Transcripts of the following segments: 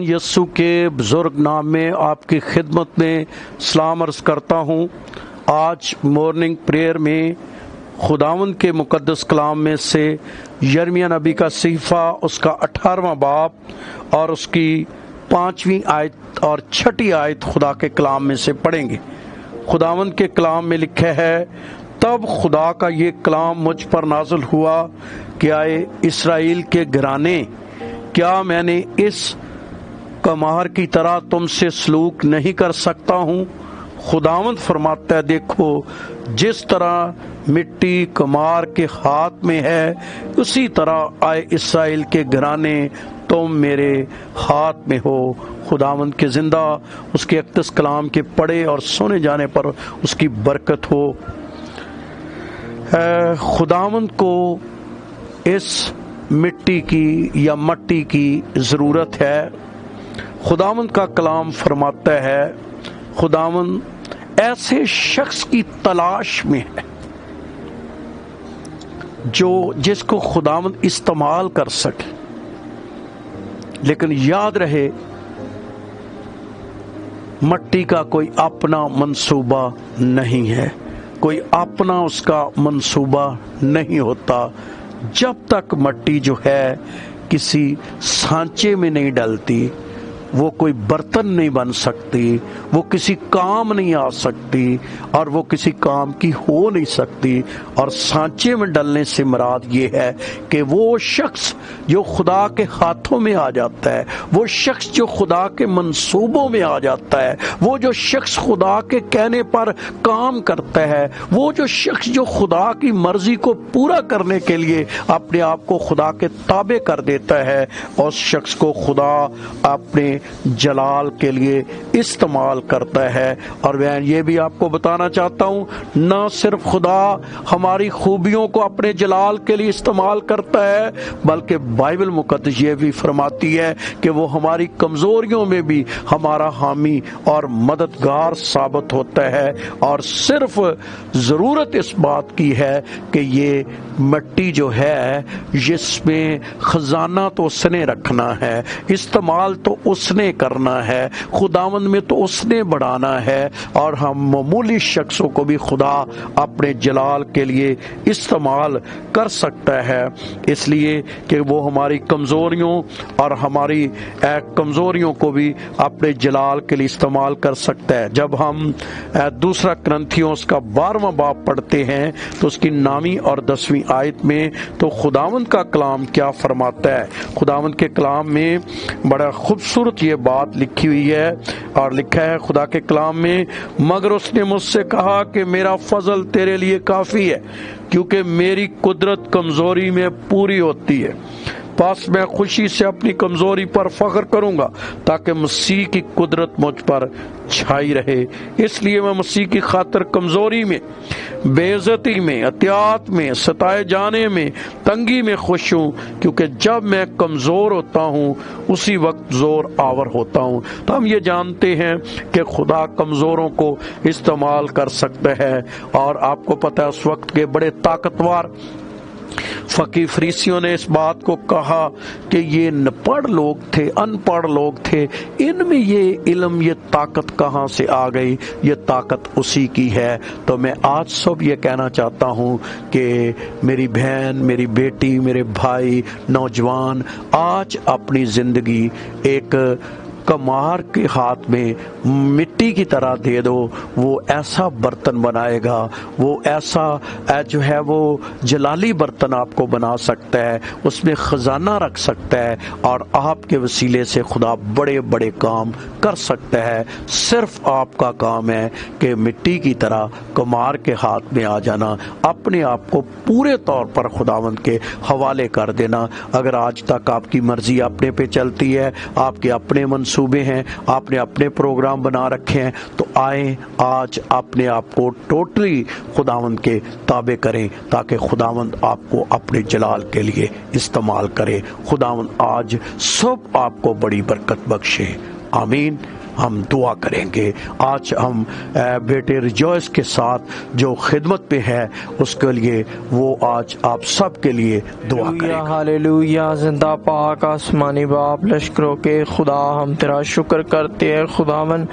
खुदावन यस्सु के बुजुर्ग नाम में आपकी खिदमत में सलाम अर्ज़ करता हूँ। आज मॉर्निंग प्रेयर में खुदावन के मुकद्दस कलाम में से यिर्मयाह नबी का सहीफ़ा उसका 18वां बाब और उसकी 5वीं आयत और 6ठी आयत खुदा के कलाम में से पढ़ेंगे। खुदावन के कलाम में लिखा है, तब खुदा का ये कलाम मुझ पर नाज़िल हुआ कि आए इस्राएल के घराने, क्या मैंने इस कमार की तरह तुमसे सलूक नहीं कर सकता हूँ? खुदावंद फरमाता है, देखो जिस तरह मिट्टी कमार के हाथ में है, उसी तरह आए इस्राएल के घराने तुम मेरे हाथ में हो। खुदावंद के जिंदा उसके अक़दस कलाम के पढ़े और सुने जाने पर उसकी बरकत हो। खुदावंद को इस मिट्टी की या मट्टी की ज़रूरत है। खुदावंद का कलाम फरमाता है, खुदावंद ऐसे शख्स की तलाश में है जिसको खुदावंद इस्तेमाल कर सके। लेकिन याद रहे, मट्टी का कोई अपना मंसूबा नहीं है, कोई अपना उसका मंसूबा नहीं होता। जब तक मट्टी जो है किसी सांचे में नहीं डलती, वो कोई बर्तन नहीं बन सकती, वो किसी काम नहीं आ सकती और वो किसी काम की हो नहीं सकती। और सांचे में डलने से मुराद ये है कि वो शख्स जो खुदा के हाथों में आ जाता है, वो शख्स जो खुदा के मंसूबों में आ जाता है, वो जो शख्स खुदा के कहने पर काम करता है, वो जो शख्स जो खुदा की मर्जी को पूरा करने के लिए अपने आप को खुदा के ताबे कर देता है, उस शख्स को खुदा अपने जलाल के लिए इस्तेमाल करता है। और मैं ये भी आपको बताना चाहता हूँ, न सिर्फ खुदा हमारी खूबियों को अपने जलाल के लिए इस्तेमाल करता है, बल्कि बाइबल मुकद्दस ये भी फरमाती है कि वो हमारी कमजोरियों में भी हमारा हामी और मददगार साबित होता है। और सिर्फ जरूरत इस बात की है कि ये मिट्टी जो है, जिसमें खजाना तो उसने रखना है, इस्तेमाल तो उसने करना है, खुदावंद में तो उसने बढ़ाना है, और हम मामूली शख्सों को भी खुदा अपने जलाल के लिए इस्तेमाल कर सकता है, इसलिए कि वो हमारी कमजोरियों और हमारी कमजोरियों को भी अपने जलाल के लिए इस्तेमाल कर सकता है। जब हम दूसरा ग्रंथियों उसका 12वां बाब पढ़ते हैं तो उसकी 9वीं और 10वीं आयत में तो खुदावंद का कलाम क्या फरमाता है। खुदावंद के कलाम में बड़ा खूबसूरत ये बात लिखी हुई है, और लिखा है खुदा के कलाम में, मगर उसने मुझसे कहा कि मेरा फजल तेरे लिए काफी है, क्योंकि मेरी कुदरत कमजोरी में पूरी होती है। बस मैं खुशी से अपनी कमजोरी पर फख्र करूंगा, ताकि मसीह की कुदरत मुझ पर छाई रहे। इसलिए मैं मसीह की खातिर कमजोरी में, बेइज्जती में, एहतियात में, सताए जाने में, तंगी में खुश हूँ, क्योंकि जब मैं कमजोर होता हूँ उसी वक्त जोर आवर होता हूँ। तो हम ये जानते हैं कि खुदा कमजोरों को इस्तेमाल कर सकता है। और आपको पता है, उस वक्त के बड़े ताकतवर फकीह फरीसियों ने इस बात को कहा कि ये अनपढ़ लोग थे, अनपढ़ लोग थे, इनमें ये इल्म, ये ताकत कहाँ से आ गई? ये ताकत उसी की है। तो मैं आज सब ये कहना चाहता हूँ कि मेरी बहन, मेरी बेटी, मेरे भाई, नौजवान, आज अपनी जिंदगी एक कमार के हाथ में मिट्टी की तरह दे दो। वो ऐसा बर्तन बनाएगा, वो ऐसा जो है वो जलाली बर्तन आपको बना सकता है, उसमें खजाना रख सकता है, और आपके वसीले से खुदा बड़े बड़े काम कर सकता है। सिर्फ आपका काम है कि मिट्टी की तरह कमार के हाथ में आ जाना, अपने आप को पूरे तौर पर खुदावंद के हवाले कर देना। अगर आज तक आपकी मर्जी अपने पे चलती है, आपके अपने मंसूबे हैं, आपने अपने प्रोग्राम बना रखे हैं, तो आए आज अपने आप को टोटली खुदावंद के ताबे करें, ताकि खुदावंद आपको अपने जलाल के लिए इस्तेमाल करे। खुदावंद आज सब आपको बड़ी बरकत बख्शे। आमीन, ہم دعا کریں گے۔ آج ہم بیٹے ریجوائس کے ساتھ جو خدمت پہ ہے اس کے لیے وہ آج آپ سب کے لیے دعا کریں گے۔ ہاللویا، زندہ پاک آسمانی باپ، لشکروں کے خدا، ہم تیرا شکر کرتے ہیں خداوند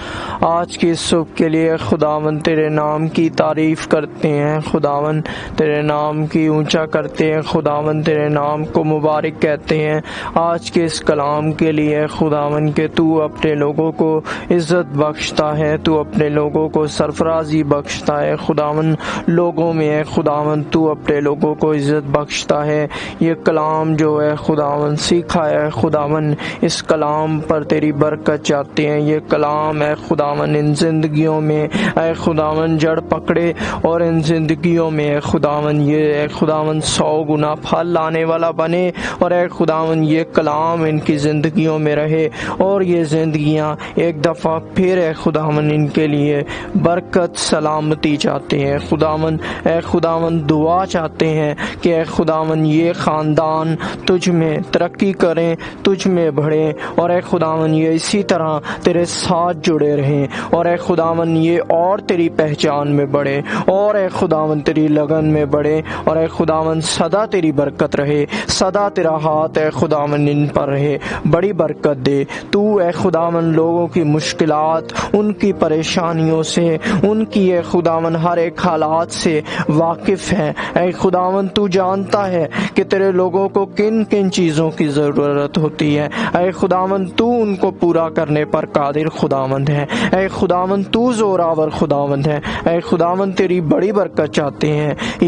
آج کی صبح کے لیے۔ خداوند تیرے نام کی تعریف کرتے ہیں، خداوند تیرے نام کی اونچا کرتے ہیں، خداوند تیرے نام کو مبارک کہتے ہیں آج کے اس کلام کے لیے خداوند کہ تو اپنے لوگوں کو عزت بخشتا ہے، تو اپنے لوگوں کو سرفرازی بخشتا ہے خداوند، لوگوں میں ہے خداوند تو اپنے لوگوں کو عزت بخشتا ہے۔ یہ کلام جو ہے خداوند سیکھا ہے خداوند، اس کلام پر تیری برکت چاہتے ہیں۔ یہ کلام اے خداوند ان زندگیوں میں اے خداوند جڑ پکڑے، اور ان زندگیوں میں اے خداوند یہ اے خداوند 100 گنا پھل لانے والا بنے، اور اے خداوند یہ کلام ان کی زندگیوں میں رہے، اور یہ زندگیاں ایک دفعہ پھر اے خداوند ان کے لیے برکت سلامتی چاہتے ہیں خداوند۔ اے خداوند دعا چاہتے ہیں کہ اے خداوند یہ خاندان تجھ میں ترقی کریں، تجھ میں بڑھیں، اور اے خداوند یہ اسی طرح تیرے ساتھ جڑے رہیں، اور اے خداوند یہ اور تیری پہچان میں بڑھے، اور اے خداوند تیری لگن میں بڑھے، اور اے خداوند سدا تیری برکت رہے، سدا تیرا ہاتھ اے خداوند ان پر رہے، بڑی برکت دے تو اے خداوند۔ لوگوں کی مشکلات، ان کی پریشانیوں سے، ان کی اے خداوند ہر ایک حالات سے واقف ہے اے خداوند، تو جانتا ہے کہ تیرے لوگوں کو کن کن چیزوں کی ضرورت ہوتی ہے اے خداوند، تو ان کو پورا کرنے پر قادر خداوند ہے اے خداوند، تو زوراور خداوند ہے اے خداوند، تیری بڑی برکت چاہتے ہیں۔